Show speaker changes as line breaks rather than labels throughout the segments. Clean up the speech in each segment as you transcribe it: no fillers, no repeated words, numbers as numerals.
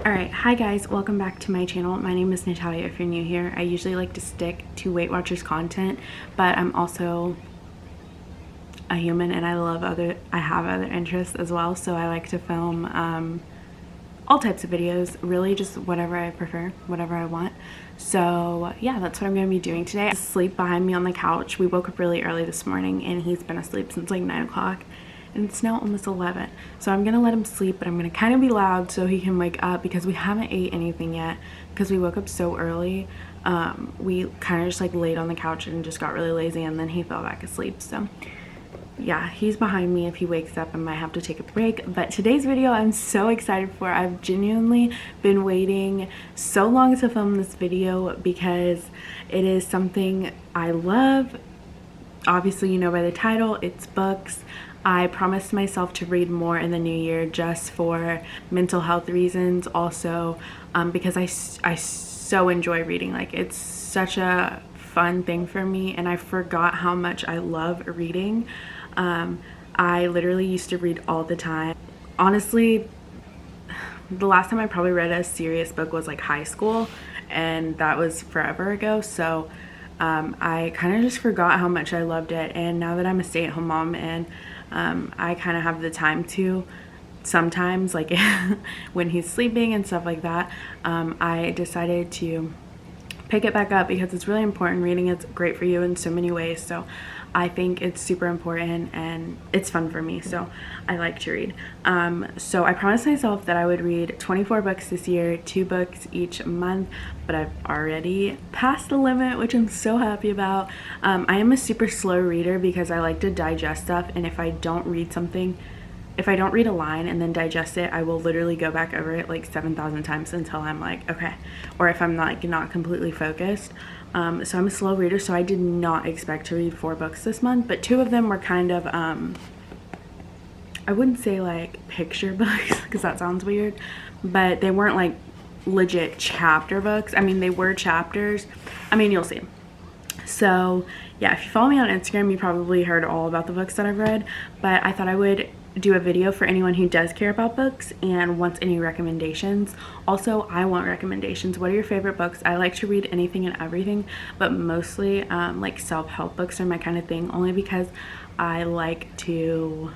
Alright, hi guys, welcome back to my channel. My name is Natalia if you're new here. I usually like to stick to Weight Watchers content, but I'm also a human and I have other interests as well, so I like to film all types of videos, really just whatever I prefer, whatever I want. So yeah, that's what I'm going to be doing today. Asleep behind me on the couch. We woke up really early this morning and he's been asleep since like 9 o'clock. And it's now almost 11, so I'm gonna let him sleep, but I'm gonna kind of be loud so he can wake up because we haven't ate anything yet because we woke up so early. We kind of just like laid on the couch and just got really lazy, and then he fell back asleep. So yeah, he's behind me. If he wakes up I might have to take a break, but today's video I'm so excited for. I've genuinely been waiting so long to film this video because it is something I love. Obviously, you know by the title, it's books. I promised myself to read more in the new year just for mental health reasons, also because I so enjoy reading. Like, it's such a fun thing for me, and I forgot how much I love reading. I literally used to read all the time. Honestly, the last time I probably read a serious book was like high school, and that was forever ago. So I kind of just forgot how much I loved it, and now that I'm a stay-at-home mom and I kind of have the time to sometimes, like when he's sleeping and stuff like that, I decided to pick it back up because it's really important. Reading is great for you in so many ways, so I think it's super important and it's fun for me, so I like to read. So I promised myself that I would read 24 books this year, 2 books each month, but I've already passed the limit, which I'm so happy about. I am a super slow reader because I like to digest stuff, and if I don't read something, if I don't read a line and then digest it, I will literally go back over it like 7,000 times until I'm like, okay, or if I'm like not completely focused. So I'm a slow reader, so I did not expect to read 4 books this month, but 2 of them were kind of, I wouldn't say like picture books because that sounds weird, but they weren't like legit chapter books. I mean, they were chapters. I mean, you'll see. So yeah, if you follow me on Instagram, you probably heard all about the books that I've read, but I thought I would do a video for anyone who does care about books and wants any recommendations. Also, I want recommendations. What are your favorite books? I like to read anything and everything, but mostly like self-help books are my kind of thing, only because I like to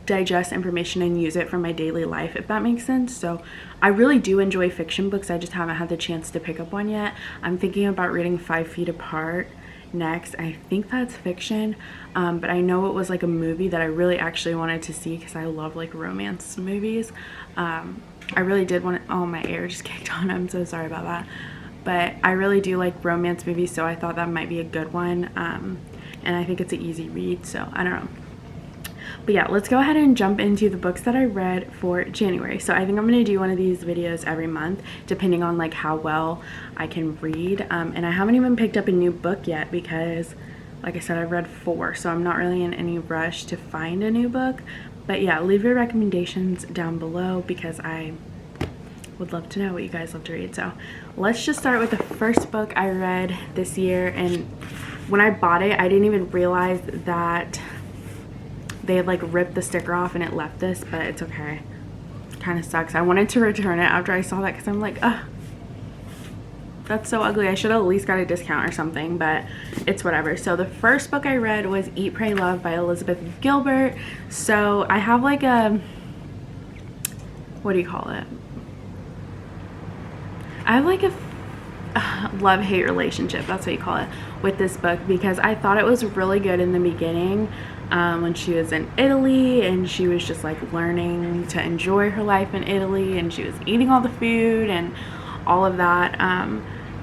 digest information and use it for my daily life, if that makes sense. So I really do enjoy fiction books. I just haven't had the chance to pick up one yet. I'm thinking about reading 5 Feet Apart next. I think that's fiction, but I know it was like a movie that I really actually wanted to see because I love like romance movies. I really did want to, oh, my air just kicked on, I'm so sorry about that, but I really do like romance movies, so I thought that might be a good one, and I think it's an easy read, so I don't know. But yeah, let's go ahead and jump into the books that I read for January. So I think I'm going to do one of these videos every month, depending on like how well I can read. And I haven't even picked up a new book yet because, like I said, I've read 4, so I'm not really in any rush to find a new book. But yeah, leave your recommendations down below because I would love to know what you guys love to read. So let's just start with the first book I read this year. And when I bought it, I didn't even realize that they had like ripped the sticker off and it left this, but it's okay. Kind of sucks. I wanted to return it after I saw that because I'm like, ugh, that's so ugly. I should have at least got a discount or something, but it's whatever. So the first book I read was Eat, Pray, Love by Elizabeth Gilbert. So I have like a, what do you call it? I have like a love-hate relationship, that's what you call it, with this book because I thought it was really good in the beginning. When she was in Italy and she was just like learning to enjoy her life in Italy and she was eating all the food and all of that.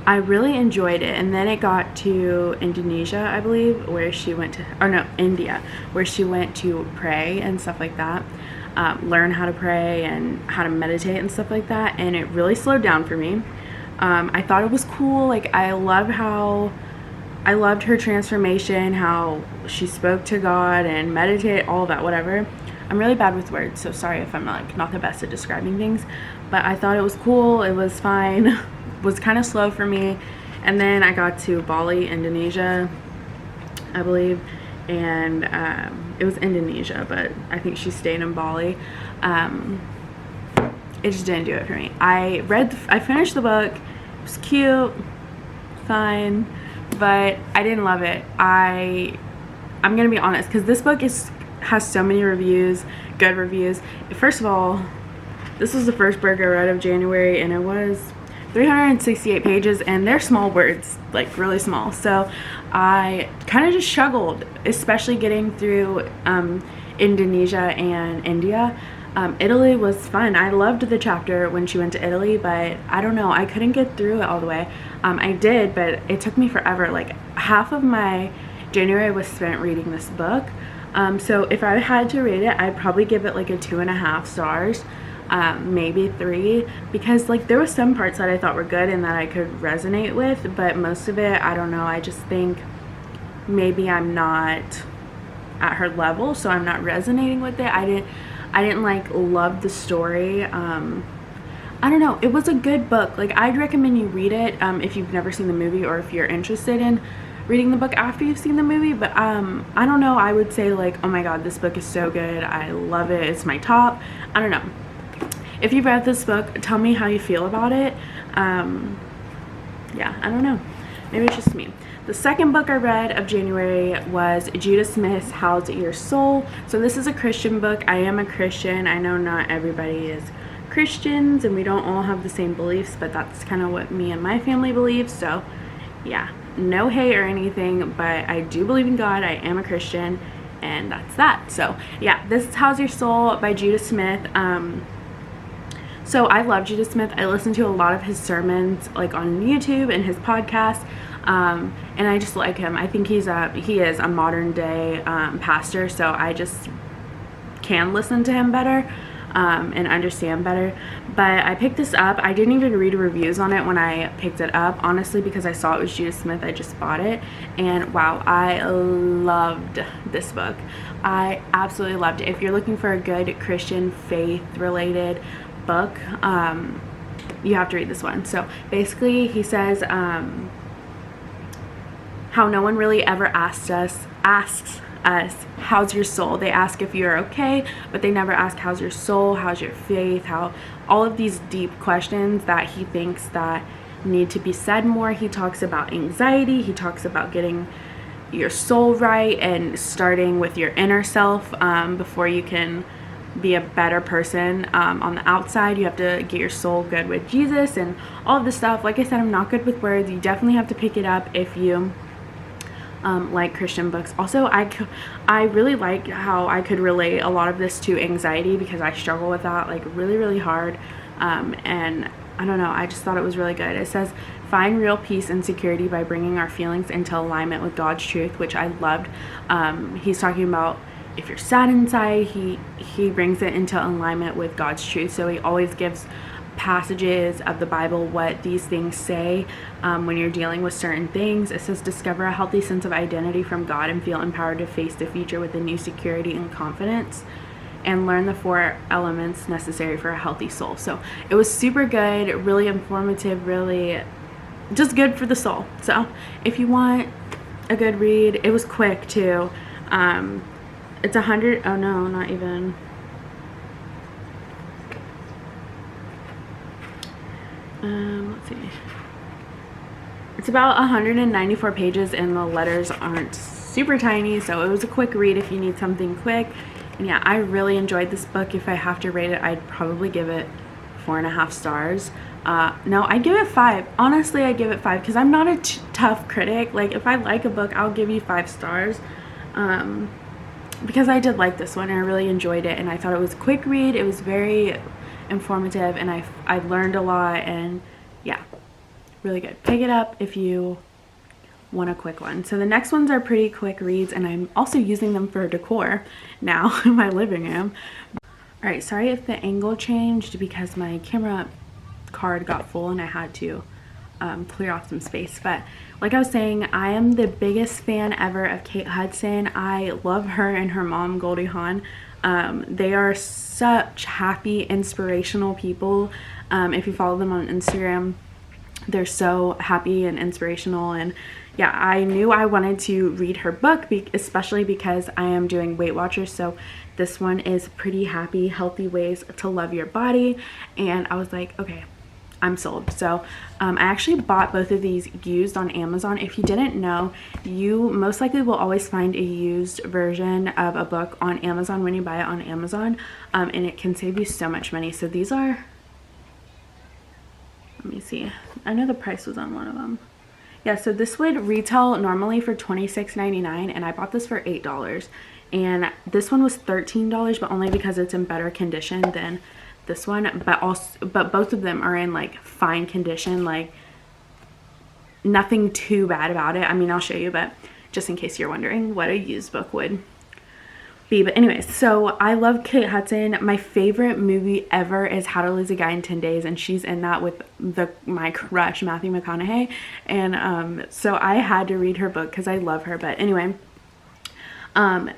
I really enjoyed it, and then it got to Indonesia, I believe, where she went to, or no, India, where she went to pray and stuff like that, learn how to pray and how to meditate and stuff like that, and it really slowed down for me. I thought it was cool. Like, I loved her transformation, how she spoke to God and meditated, all that, whatever. I'm really bad with words, so sorry if I'm not the best at describing things, but I thought it was cool. It was fine. It was kind of slow for me. And then I got to Bali, Indonesia, I believe, and it was Indonesia, but I think she stayed in Bali. it just didn't do it for me. I finished the book. It was cute, fine, but I didn't love it. I'm gonna be honest, because this book has so many reviews, good reviews. First of all, this was the first book I read of January, and it was 368 pages, and they're small words, like really small. So I kind of just struggled, especially getting through Indonesia and India. Italy was fun. I loved the chapter when she went to Italy, but I don't know, I couldn't get through it all the way. I did, but it took me forever. Like half of my January was spent reading this book. So if I had to rate it, I'd probably give it like a 2.5 stars, maybe 3, because like there was some parts that I thought were good and that I could resonate with, but most of it, I don't know, I just think maybe I'm not at her level, so I'm not resonating with it. I didn't like love the story. I don't know, it was a good book. Like I'd recommend you read it if you've never seen the movie, or if you're interested in reading the book after you've seen the movie. But I don't know, I would say like, oh my god, this book is so good, I love it, it's my top. I don't know. If you've read this book, tell me how you feel about it. Yeah, I don't know, maybe it's just me. The second book I read of January was Judah Smith's How's Your Soul. So this is a Christian book. I am a Christian. I know not everybody is Christians and we don't all have the same beliefs, but that's kind of what me and my family believe. So yeah, no hate or anything, but I do believe in God. I am a Christian, and that's that. So yeah, this is How's Your Soul by Judah Smith. So I love Judah Smith. I listen to a lot of his sermons like on YouTube and his podcast, and I just like him. I think he is a modern day pastor, so I just can listen to him better and understand better. But I picked this up. I didn't even read reviews on it when I picked it up, honestly, because I saw it was Judah Smith. I just bought it, and wow, I loved this book. I absolutely loved it. If you're looking for a good Christian faith related book, you have to read this one. So basically he says how no one really ever asks us how's your soul. They ask if you're okay, but they never ask how's your soul, how's your faith, how all of these deep questions that he thinks that need to be said more. He talks about anxiety, he talks about getting your soul right and starting with your inner self before you can be a better person on the outside. You have to get your soul good with Jesus and all of this stuff. Like I said, I'm not good with words. You definitely have to pick it up if you like Christian books. Also, I really like how I could relate a lot of this to anxiety, because I struggle with that like really hard, and I don't know, I just thought it was really good. It says find real peace and security by bringing our feelings into alignment with God's truth, which I loved. He's talking about if you're sad inside, he brings it into alignment with God's truth. So he always gives passages of the Bible what these things say when you're dealing with certain things. It says discover a healthy sense of identity from God and feel empowered to face the future with a new security and confidence, and learn the 4 elements necessary for a healthy soul. So it was super good, really informative, really just good for the soul. So if you want a good read, it was quick too. It's 100, oh no, not even. Let's see. It's about 194 pages and the letters aren't super tiny, so it was a quick read if you need something quick. And yeah, I really enjoyed this book. If I have to rate it, I'd probably give it 4.5 stars. No, I'd give it 5. Honestly, I'd give it 5 because I'm not a tough critic. Like if I like a book, I'll give you 5 stars. Because I did like this one and I really enjoyed it, and I thought it was a quick read. It was very informative, and I learned a lot, and yeah, really good. Pick it up if you want a quick one. So the next ones are pretty quick reads, and I'm also using them for decor now in my living room. All right, sorry if the angle changed because my camera card got full and I had to clear off some space. But like I was saying, I am the biggest fan ever of Kate Hudson. I love her and her mom Goldie Hawn. They are such happy, inspirational people. If you follow them on Instagram, They're so happy and inspirational, and yeah, I knew I wanted to read her book, especially because I am doing Weight Watchers. So this one is Pretty Happy Healthy Ways to Love Your Body, and I was like, okay, I'm sold. So I actually bought both of these used on Amazon. If you didn't know, you most likely will always find a used version of a book on Amazon when you buy it on Amazon, and it can save you so much money. So these are, let me see, I know the price was on one of them. Yeah, so this would retail normally for $26.99, and I bought this for $8. And this one was $13, but only because it's in better condition than this one. But both of them are in like fine condition, like nothing too bad about it. I mean, I'll show you, but just in case you're wondering what a used book would be. But anyways, so I love Kate Hudson. My favorite movie ever is How to Lose a Guy in 10 Days, and she's in that with my crush Matthew McConaughey. And so I had to read her book because I love her. But anyway,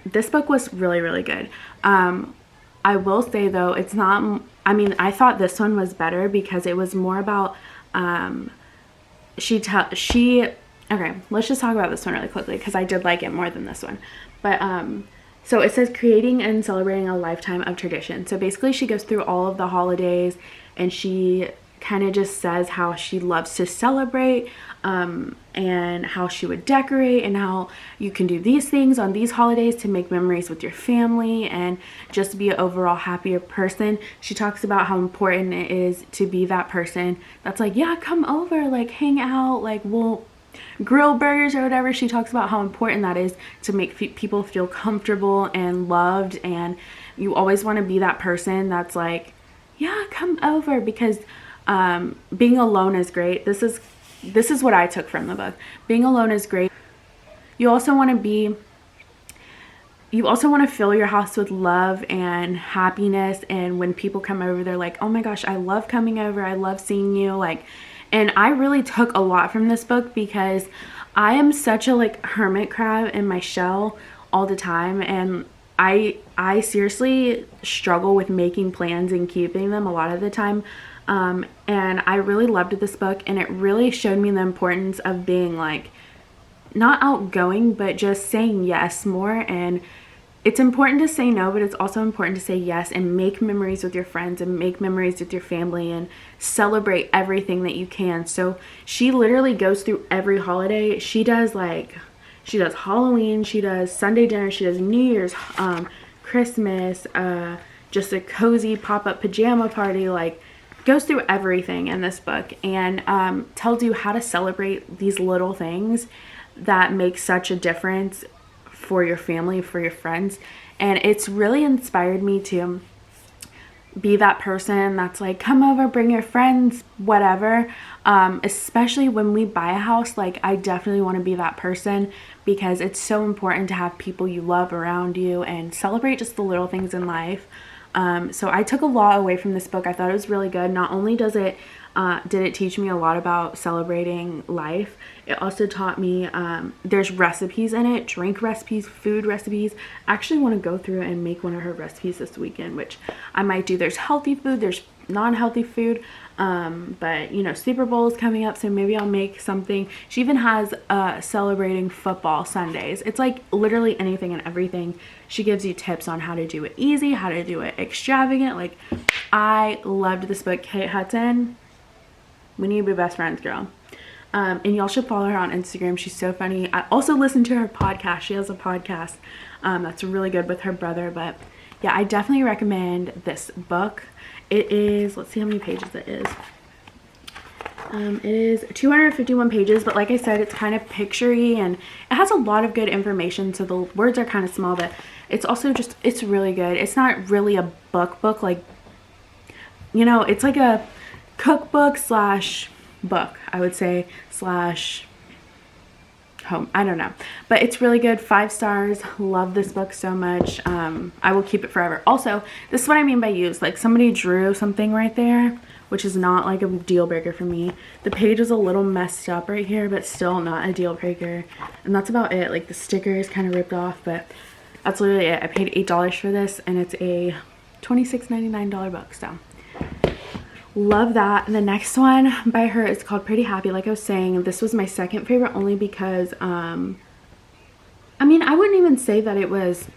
this book was really, really good. I will say though, it's not, I mean, I thought this one was better because it was more about okay, let's just talk about this one really quickly because I did like it more than this one. But so it says creating and celebrating a lifetime of tradition. So basically she goes through all of the holidays, and she kind of just says how she loves to celebrate, and how she would decorate, and how you can do these things on these holidays to make memories with your family and just be an overall happier person. She talks about how important it is to be that person that's like, yeah, come over, like hang out, like we'll grill burgers or whatever. She talks about how important that is to make people feel comfortable and loved, and you always want to be that person that's like, yeah, come over, because being alone is great. This is what I took from the book. Being alone is great. You also want to fill your house with love and happiness, and when people come over, they're like, oh my gosh, I love coming over, I love seeing you, like. And I really took a lot from this book because I am such a like hermit crab in my shell all the time, and I seriously struggle with making plans and keeping them a lot of the time. And I really loved this book, and it really showed me the importance of being like not outgoing, but just saying yes more. And it's important to say no, but it's also important to say yes and make memories with your friends and make memories with your family and celebrate everything that you can. So she literally goes through every holiday. She does Halloween, she does Sunday dinner, she does New Year's, Christmas, just a cozy pop-up pajama party, like goes through everything in this book, and tells you how to celebrate these little things that make such a difference for your family, for your friends. And it's really inspired me to be that person that's like, come over, bring your friends, whatever. Especially when we buy a house, like I definitely want to be that person, because it's so important to have people you love around you and celebrate just the little things in life. So I took a lot away from this book. I thought it was really good. Not only did it teach me a lot about celebrating life, it also taught me, there's recipes in it, drink recipes, food recipes. I actually want to go through and make one of her recipes this weekend, which I might do. There's healthy food, there's non-healthy food, but you know, Super Bowl is coming up, so maybe I'll make something. She even has celebrating football Sundays. It's like literally anything and everything. She gives you tips on how to do it easy, how to do it extravagant. Like, I loved this book. Kate Hudson, we need to be best friends, girl. And y'all should follow her on Instagram. She's so funny. I also listen to her podcast. She has a podcast that's really good with her brother. But yeah, I definitely recommend this book. It is, let's see how many pages it is. It is 251 pages, but like I said, it's kind of picture-y, and it has a lot of good information, so the words are kind of small, but it's also just, it's really good. It's not really a book, like, you know, it's like a cookbook slash book, I would say, slash home. I don't know, but it's really good. 5 stars. Love this book so much. I will keep it forever. Also, this is what I mean by used. Like, somebody drew something right there, which is not like a deal breaker for me. The page is a little messed up right here, but still not a deal breaker. And that's about it. Like, the sticker is kind of ripped off, but that's literally it. I paid $8 for this, and it's a $26.99 book. So Love that. The next one by her is called Pretty Happy. Like I was saying, this was my second favorite only because I mean, I wouldn't even say that it was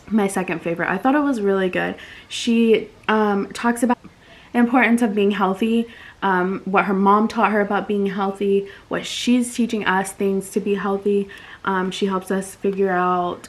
my second favorite. I thought it was really good. She talks about the importance of being healthy, what her mom taught her about being healthy, what she's teaching us things to be healthy. She helps us figure out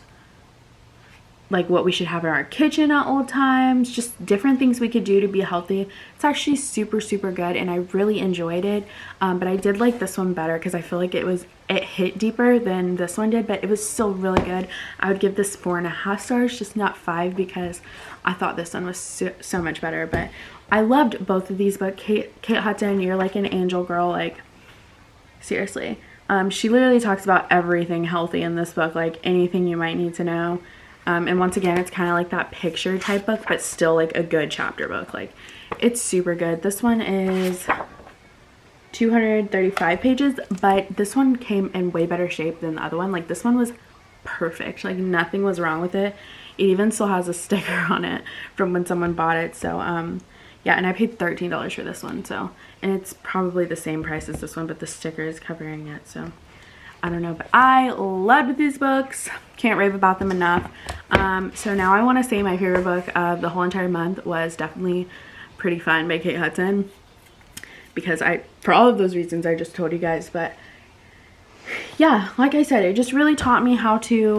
like what we should have in our kitchen at all times, just different things we could do to be healthy. It's actually super good and I really enjoyed it, but I did like this one better because I feel like it hit deeper than this one did, but it was still really good. I would give this 4.5 stars, just not 5, because I thought this one was so much better. But I loved both of these. But Kate Hudson, you're like an angel girl, like seriously. She literally talks about everything healthy in this book, like anything you might need to know. And once again, it's kind of like that picture type book, but still like a good chapter book. Like, it's super good. This one is 235 pages, but this one came in way better shape than the other one. Like, this one was perfect. Like, nothing was wrong with it. It even still has a sticker on it from when someone bought it. So yeah, and I paid $13 for this one. So, and it's probably the same price as this one, but the sticker is covering it. So I don't know, but I loved these books. Can't rave about them enough. So now I want to say my favorite book of the whole entire month was definitely Pretty Fun by Kate Hudson, because for all of those reasons I just told you guys. But yeah, like I said, it just really taught me how to,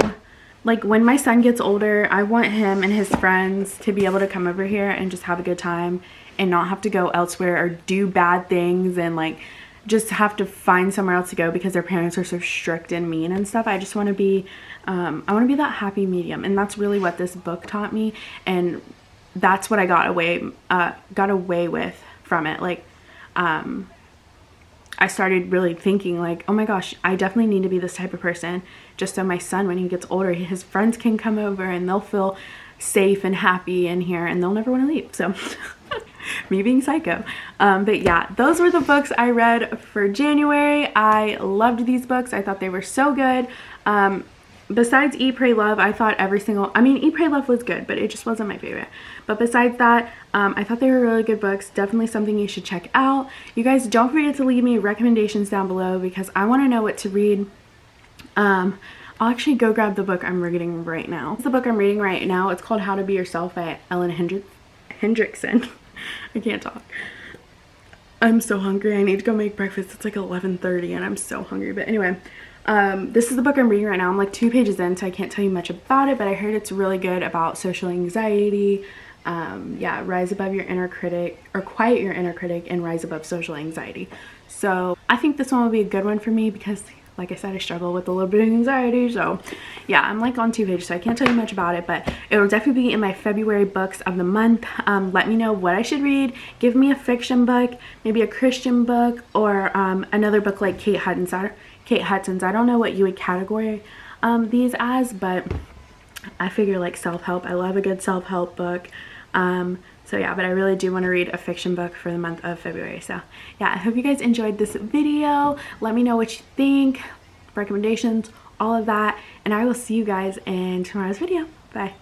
like, when my son gets older, I want him and his friends to be able to come over here and just have a good time and not have to go elsewhere or do bad things and like just have to find somewhere else to go because their parents are so strict and mean and stuff. I just want to be I want to be that happy medium, and that's really what this book taught me, and that's what I got away with from it. Like I started really thinking like, oh my gosh, I definitely need to be this type of person, just so my son, when he gets older, his friends can come over and they'll feel safe and happy in here and they'll never want to leave. So me being psycho. But yeah, those were the books I read for January. I loved these books. I thought they were so good. Besides Eat, Pray, Love, I thought Eat, Pray, Love was good, but it just wasn't my favorite. But besides that, I thought they were really good books. Definitely something you should check out. You guys don't forget to leave me recommendations down below because I want to know what to read. I'll actually go grab the book I'm reading right now. The book I'm reading right now, it's called How to Be Yourself by Ellen Hendrickson. I can't talk. I'm so hungry. I need to go make breakfast. It's like 11:30 and I'm so hungry. But anyway, this is the book I'm reading right now. I'm like 2 pages in, so I can't tell you much about it, but I heard it's really good about social anxiety. Yeah, rise above your inner critic, or quiet your inner critic and rise above social anxiety. So I think this one will be a good one for me because, like I said, I struggle with a little bit of anxiety. So yeah, I'm like on 2 pages, so I can't tell you much about it, but it will definitely be in my February books of the month. Let me know what I should read. Give me a fiction book, maybe a Christian book, or another book like Kate Hudson's. I don't know what you would category these as, but I figure like self-help. I love a good self-help book. So yeah, but I really do want to read a fiction book for the month of February. So yeah, I hope you guys enjoyed this video. Let me know what you think, recommendations, all of that, and I will see you guys in tomorrow's video. Bye.